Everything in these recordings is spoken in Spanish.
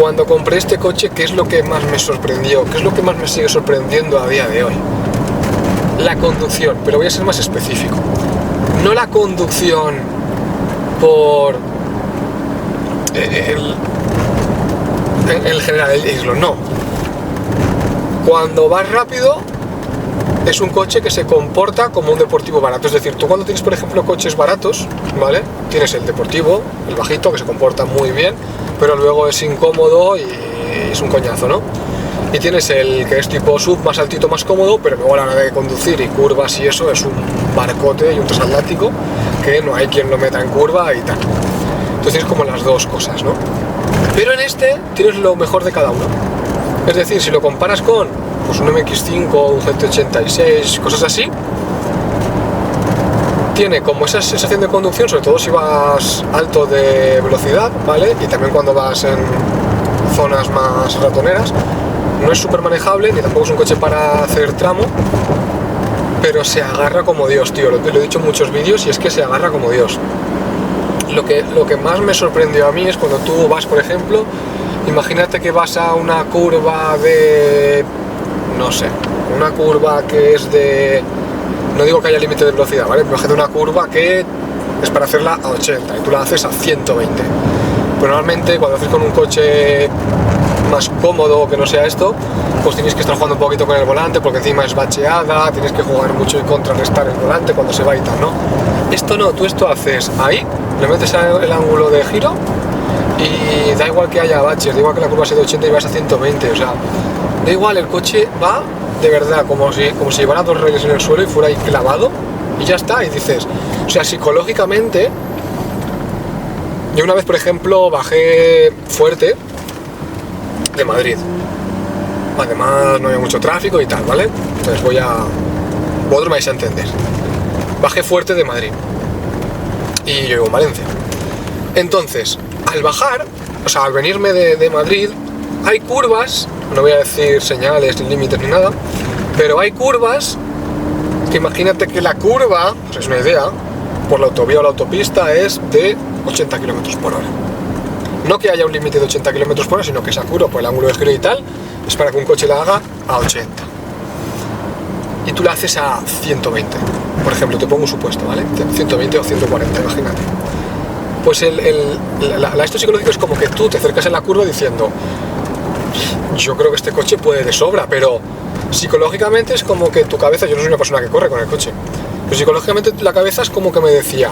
Cuando compré este coche, ¿qué es lo que más me sorprendió? ¿Qué es lo que más me sigue sorprendiendo a día de hoy? La conducción, pero voy a ser más específico. No la conducción por el general, el islo, no. Cuando vas rápido, es un coche que se comporta como un deportivo barato. Es decir, tú cuando tienes, por ejemplo, coches baratos, ¿vale? Tienes el deportivo, el bajito, que se comporta muy bien, pero luego es incómodo y es un coñazo, ¿no? Y tienes el que es tipo sub, más altito, más cómodo, pero luego a la hora de conducir y curvas y eso, es un barcote y un transatlántico que no hay quien lo meta en curva y tal. Entonces tienes como las dos cosas, ¿no? Pero en este tienes lo mejor de cada uno. Es decir, si lo comparas con pues un MX5, un GT86, cosas así, tiene como esa sensación de conducción, sobre todo si vas alto de velocidad, ¿vale? Y también cuando vas en zonas más ratoneras. No es súper manejable, ni tampoco es un coche para hacer tramo, pero se agarra como Dios, tío. Lo he dicho en muchos vídeos y es que se agarra como Dios. Lo que más me sorprendió a mí es cuando tú vas, por ejemplo, imagínate que vas a una curva de... no sé, una curva que es de... no digo que haya límite de velocidad, ¿vale? Imagínate una curva que es para hacerla a 80 y tú la haces a 120. Pero normalmente cuando haces con un coche más cómodo que no sea esto, pues tienes que estar jugando un poquito con el volante porque encima es bacheada, tienes que jugar mucho y contrarrestar el volante cuando se va y tal, ¿no? Esto no, tú esto haces ahí, le metes el ángulo de giro y da igual que haya baches, da igual que la curva sea de 80 y vas a 120, o sea, da igual, el coche va de verdad como si llevara dos rayos en el suelo y fuera ahí clavado y ya está, y dices, o sea, psicológicamente, yo una vez, por ejemplo, bajé fuerte de Madrid. Además no había mucho tráfico y tal, ¿vale? Entonces vosotros me vais a entender. Bajé fuerte de Madrid y yo vivo en Valencia. Entonces, al bajar, o sea, al venirme de Madrid, hay curvas, no voy a decir señales, ni límites, ni nada, pero hay curvas que imagínate que la curva, pues es una idea, por la autovía o la autopista es de 80 km por hora. No que haya un límite de 80 km por hora, sino que esa curva, por el ángulo de giro y tal, es para que un coche la haga a 80. Y tú la haces a 120. Por ejemplo, te pongo un supuesto, ¿vale? 120 o 140, imagínate. Pues esto psicológico es como que tú te acercas en la curva diciendo, yo creo que este coche puede de sobra, pero psicológicamente es como que tu cabeza, yo no soy una persona que corre con el coche, pero psicológicamente la cabeza es como que me decía,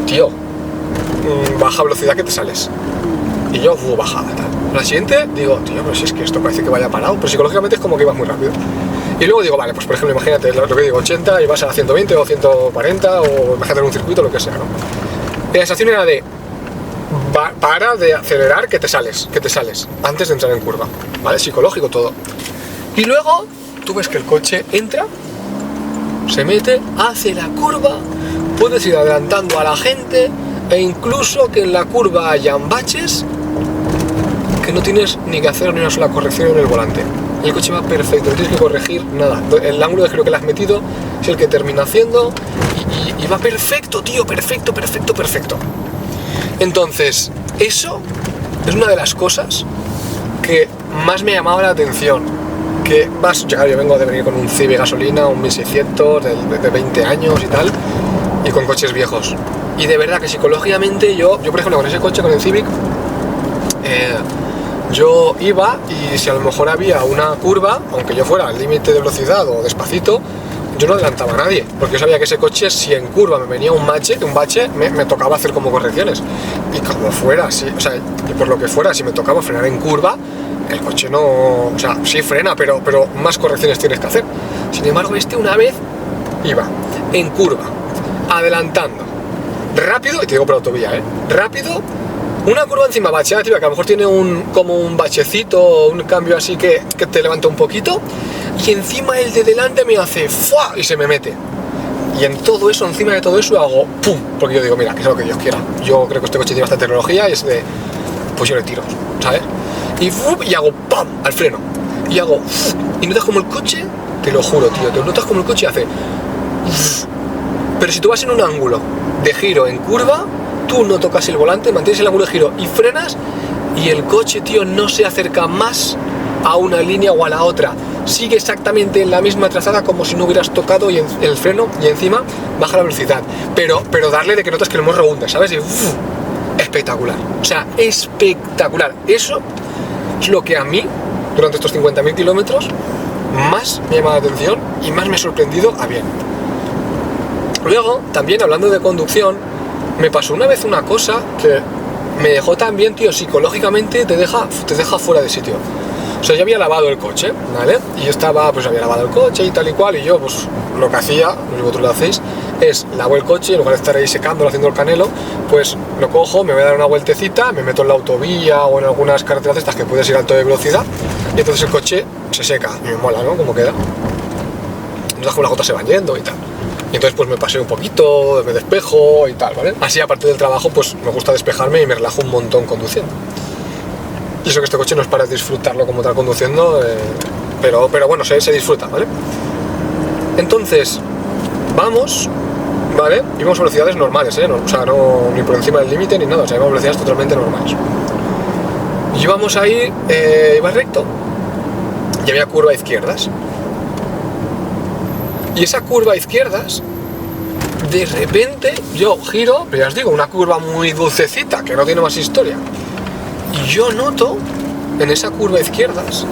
tío, baja velocidad que te sales. Y yo, bajada, tal. La siguiente, digo, tío, pero si es que esto parece que vaya parado, pero psicológicamente es como que ibas muy rápido. Y luego digo, vale, pues por ejemplo, imagínate lo que digo, 80 y vas a 120 o 140 o imagínate en un circuito, lo que sea, ¿no? Y la sensación era de, para de acelerar que te sales, antes de entrar en curva, ¿vale? Psicológico todo. Y luego, tú ves que el coche entra, se mete, hace la curva, puedes ir adelantando a la gente e incluso que en la curva hayan baches que no tienes ni que hacer ni una sola corrección en el volante. El coche va perfecto, no tienes que corregir nada. El ángulo de giro que le has metido es el que termina haciendo y va perfecto, tío, perfecto. Entonces, eso es una de las cosas que más me llamaba la atención. Que yo vengo de venir con un Civic gasolina, un 1600 de 20 años y tal, y con coches viejos. Y de verdad que psicológicamente yo por ejemplo, con ese coche, con el Civic, yo iba y si a lo mejor había una curva, aunque yo fuera al límite de velocidad o despacito, yo no adelantaba a nadie, porque yo sabía que ese coche, si en curva me venía un bache, me tocaba hacer como correcciones. Y como fuera, y por lo que fuera, si me tocaba frenar en curva, el coche no, o sea, sí frena, pero más correcciones tienes que hacer. Sin embargo, una vez iba en curva, adelantando, rápido, y te digo por autovía, rápido, una curva encima bacheada, tío, que a lo mejor tiene como un bachecito, un cambio así que te levanta un poquito, y encima el de delante me hace ¡fua! Y se me mete. Y en todo eso, encima de todo eso, hago ¡pum! Porque yo digo, mira, que es lo que Dios quiera. Yo creo que este coche tiene bastante tecnología y es de, pues yo le tiro, ¿sabes? Y hago ¡pam! Al freno. Y hago ¡fuf! Y notas como el coche, te lo juro, tío, te notas como el coche hace ¡fuf! Pero si tú vas en un ángulo de giro en curva, tú no tocas el volante, mantienes el ángulo de giro y frenas, y el coche, tío, no se acerca más a una línea o a la otra. Sigue exactamente en la misma trazada como si no hubieras tocado y el freno, y encima baja la velocidad. Pero darle de que notas que el morro hunde, ¿sabes? Y espectacular. O sea, espectacular. Eso es lo que a mí, durante estos 50.000 kilómetros, más me llama la atención y más me ha sorprendido a bien. Luego, también hablando de conducción, me pasó una vez una cosa que me dejó también, tío, psicológicamente te deja fuera de sitio. O sea, yo había lavado el coche, ¿vale? Y yo estaba, pues había lavado el coche y tal y cual, y yo, pues lo que hacía, no sé si vosotros lo hacéis, es lavo el coche y en lugar de estar ahí secándolo, haciendo el canelo, pues lo cojo, me voy a dar una vueltecita, me meto en la autovía o en algunas carreteras de estas que puedes ir a alto de velocidad, y entonces el coche se seca y me mola, ¿no? Como queda. Entonces como las gotas se van yendo y tal. Y entonces pues me paseo un poquito, me despejo y tal, ¿vale? Así, aparte del trabajo, pues me gusta despejarme y me relajo un montón conduciendo. Y eso que este coche no es para disfrutarlo como tal conduciendo, pero bueno, se disfruta, ¿vale? Entonces, vamos, ¿vale? Y vamos a velocidades normales, ¿eh? No, o sea, no ni por encima del límite ni nada, o sea, vamos a velocidades totalmente normales. Y íbamos ahí, iba recto, y había curva a izquierdas. Y esa curva a izquierdas, de repente, yo giro, pero ya os digo, una curva muy dulcecita, que no tiene más historia. Y yo noto, en esa curva a izquierdas,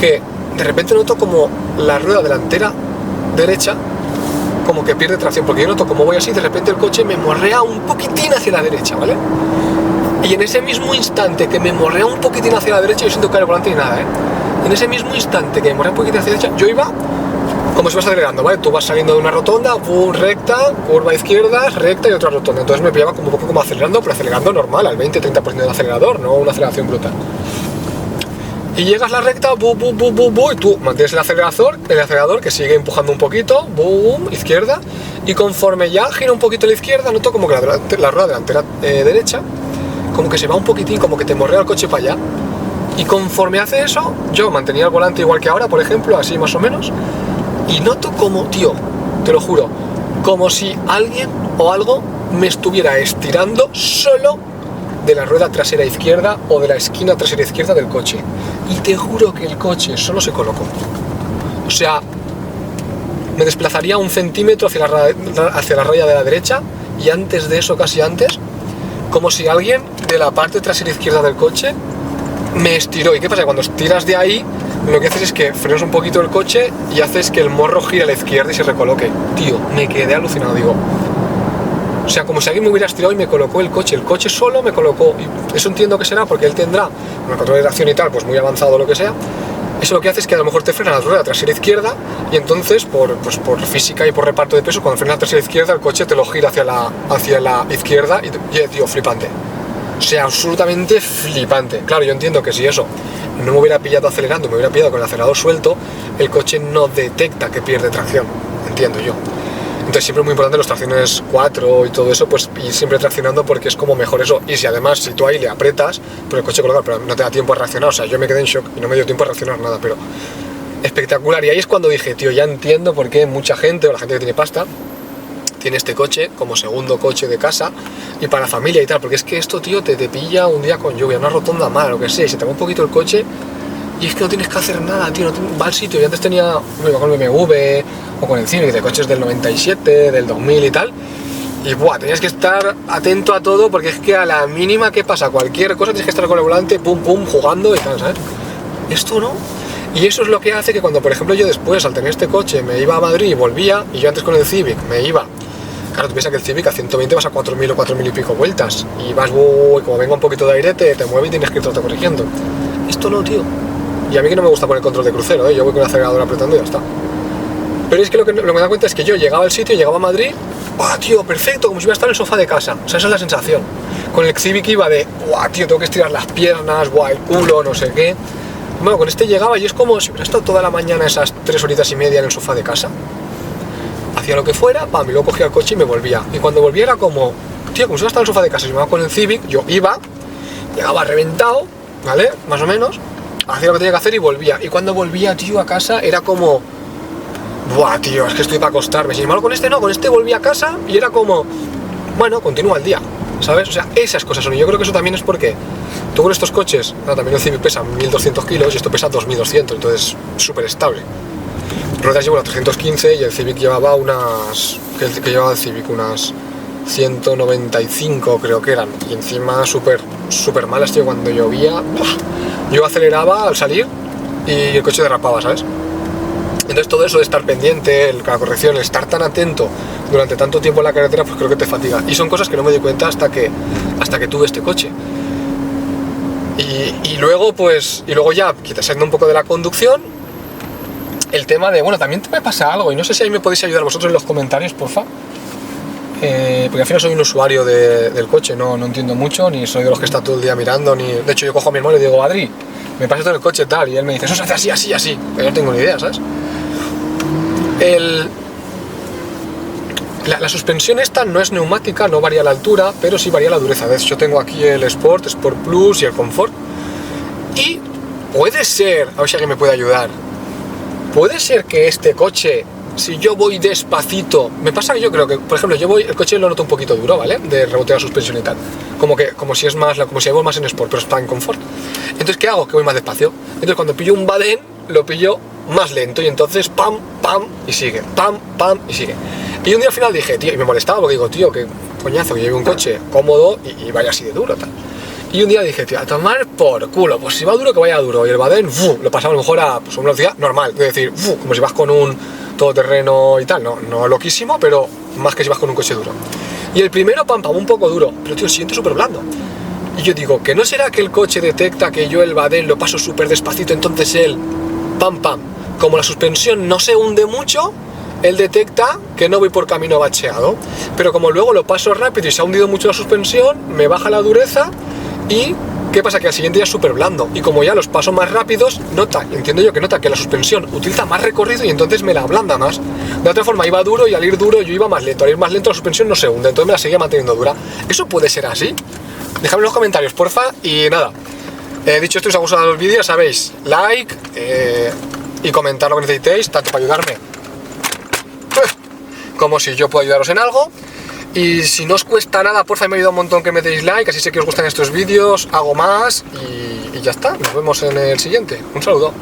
que de repente noto como la rueda delantera derecha, como que pierde tracción, porque yo noto como voy así, de repente el coche me morrea un poquitín hacia la derecha, ¿vale? Y en ese mismo instante que me morrea un poquitín hacia la derecha, yo sin tocar el volante ni nada, ¿eh? En ese mismo instante que me morrea un poquitín hacia la derecha, yo iba como si vas acelerando, ¿vale? Tú vas saliendo de una rotonda, recta, curva a izquierdas, recta y otra rotonda. Entonces me pillaba como un poco como acelerando, pero acelerando normal, al 20-30% del acelerador, no una aceleración brutal. Y llegas a la recta, y tú mantienes el acelerador que sigue empujando un poquito, izquierda, y conforme ya gira un poquito a la izquierda, noto como que la rueda delantera derecha, como que se va un poquitín, como que te morrea el coche para allá. Y conforme hace eso, yo mantenía el volante igual que ahora, por ejemplo, así más o menos, y noto como, tío, te lo juro, como si alguien o algo me estuviera estirando solo de la rueda trasera izquierda o de la esquina trasera izquierda del coche. Y te juro que el coche solo se colocó. O sea, me desplazaría 1 centímetro hacia la raya de la derecha, y antes de eso, casi antes, como si alguien de la parte trasera izquierda del coche me estiró. ¿Y qué pasa? Cuando estiras de ahí, lo que haces es que frenas un poquito el coche y haces que el morro gire a la izquierda y se recoloque. Tío, me quedé alucinado, digo. O sea, como si alguien me hubiera estirado y me colocó el coche solo me colocó. Y eso entiendo que será porque él tendrá un control de tracción y tal, pues muy avanzado o lo que sea. Eso lo que hace es que a lo mejor te frena la rueda trasera izquierda, y entonces por física y por reparto de peso, cuando frena la trasera izquierda, el coche te lo gira hacia la izquierda y tío, flipante. O sea, absolutamente flipante. Claro, yo entiendo que si eso no me hubiera pillado acelerando, me hubiera pillado con el acelerador suelto, el coche no detecta que pierde tracción, entiendo yo. Entonces siempre es muy importante las tracciones 4 y todo eso, pues ir siempre traccionando, porque es como mejor eso. Y si además, si tú ahí le aprietas, pues el coche coloca, pero no te da tiempo a reaccionar. O sea, yo me quedé en shock y no me dio tiempo a reaccionar nada, pero espectacular. Y ahí es cuando dije, tío, ya entiendo por qué mucha gente, o la gente que tiene pasta, tiene este coche como segundo coche de casa y para la familia y tal, porque es que esto, tío, te pilla un día con lluvia, una rotonda mala, lo que sea, y se te va un poquito el coche y es que no tienes que hacer nada, tío, va al sitio. Y antes tenía, me iba con el BMW o con el Civic de coches del 97, del 2000 y tal, y buah, tenías que estar atento a todo, porque es que a la mínima que pasa cualquier cosa tienes que estar con el volante, pum, jugando y tal, ¿sabes? Esto no. Y eso es lo que hace que cuando, por ejemplo, yo después, al tener este coche, me iba a Madrid y volvía, y yo antes con el Civic me iba, claro, tú piensas que el Civic a 120 vas a 4.000 o 4.000 y pico vueltas, y vas, y como venga un poquito de aire, te mueve y tienes que irte corrigiendo. Esto no, tío. Y a mí que no me gusta poner control de crucero, yo voy con el acelerador apretando y ya está. Pero es que lo que me da cuenta es que yo llegaba al sitio, llegaba a Madrid, ¡buah, tío, perfecto! Como si iba a estar en el sofá de casa. O sea, esa es la sensación. Con el Civic iba de, ¡buah, tío, tengo que estirar las piernas, ¡buah, el culo, no sé qué! Bueno, con este llegaba y es como si hubiera estado toda la mañana esas 3 horitas y media en el sofá de casa. Hacía lo que fuera, pam, y luego cogía el coche y me volvía. Y cuando volvía era como, tío, como si iba a estar en el sofá de casa. Si me iba con el Civic, yo iba, llegaba reventado, ¿vale? Más o menos, hacía lo que tenía que hacer y volvía. Y cuando volvía, tío, a casa era como, buah, tío, es que estoy para acostarme. Sin embargo, con este no, con este volví a casa y era como, bueno, continúa el día, ¿sabes? O sea, esas cosas son, y yo creo que eso también es porque tú con estos coches, también el Civic pesa 1200 kilos y esto pesa 2200, entonces súper estable. Ruedas llevo unas 315 y el Civic llevaba unas, que llevaba el Civic unas 195 creo que eran, y encima súper malas, tío, cuando llovía, yo aceleraba al salir y el coche derrapaba, ¿sabes? Entonces todo eso de estar pendiente, la corrección, el estar tan atento durante tanto tiempo en la carretera, pues creo que te fatiga. Y son cosas que no me di cuenta hasta que tuve este coche. Y luego ya, quizás saliendo un poco de la conducción, el tema de, bueno, también me pasa algo, y no sé si ahí me podéis ayudar vosotros en los comentarios, porfa. Porque al final soy un usuario del coche, no entiendo mucho, ni soy de los que está todo el día mirando, ni... De hecho yo cojo a mi hermano y le digo, Adri, me pasa todo el coche tal, y él me dice, eso se hace así, pero yo no tengo ni idea, ¿sabes? La suspensión esta no es neumática, no varía la altura, pero sí varía la dureza. De hecho, yo tengo aquí el Sport Plus y el Comfort. Y puede ser, a ver si alguien me puede ayudar, puede ser que este coche, si yo voy despacito, me pasa que yo creo que, por ejemplo, el coche lo noto un poquito duro, ¿vale? De reboteo la suspensión y tal. Como si voy más en Sport, pero está en Comfort. Entonces, ¿qué hago? Que voy más despacio. Entonces, cuando pillo un badén, lo pillo más lento y entonces pam, pam y sigue, pam, pam y sigue. Y un día al final dije, tío, y me molestaba porque digo, tío, qué coñazo que lleve un coche cómodo y vaya así de duro, tal. Y un día dije, tío, a tomar por culo, pues si va duro que vaya duro. Y el badén, lo pasaba a lo mejor a una velocidad normal, es decir, como si vas con un todoterreno y tal, no loquísimo, pero más que si vas con un coche duro. Y el primero, pam, un poco duro, pero tío, el siguiente súper blando. Y yo digo, ¿que no será que el coche detecta que yo el badén lo paso súper despacito, entonces él, pam, como la suspensión no se hunde mucho, él detecta que no voy por camino bacheado, pero como luego lo paso rápido y se ha hundido mucho la suspensión, me baja la dureza y ¿qué pasa? Que al siguiente ya es súper blando y como ya los paso más rápidos, entiendo yo que nota que la suspensión utiliza más recorrido y entonces me la ablanda más. De otra forma iba duro y al ir duro yo iba más lento, al ir más lento la suspensión no se hunde, entonces me la seguía manteniendo dura. ¿Eso puede ser así? Dejadme en los comentarios, porfa, y nada. Dicho esto, si os ha gustado el vídeo, sabéis, like y comentar lo que necesitéis, tanto para ayudarme como si yo puedo ayudaros en algo. Y si no os cuesta nada, porfa, me ayuda un montón que me deis like, así sé que os gustan estos vídeos, hago más y ya está. Nos vemos en el siguiente. Un saludo.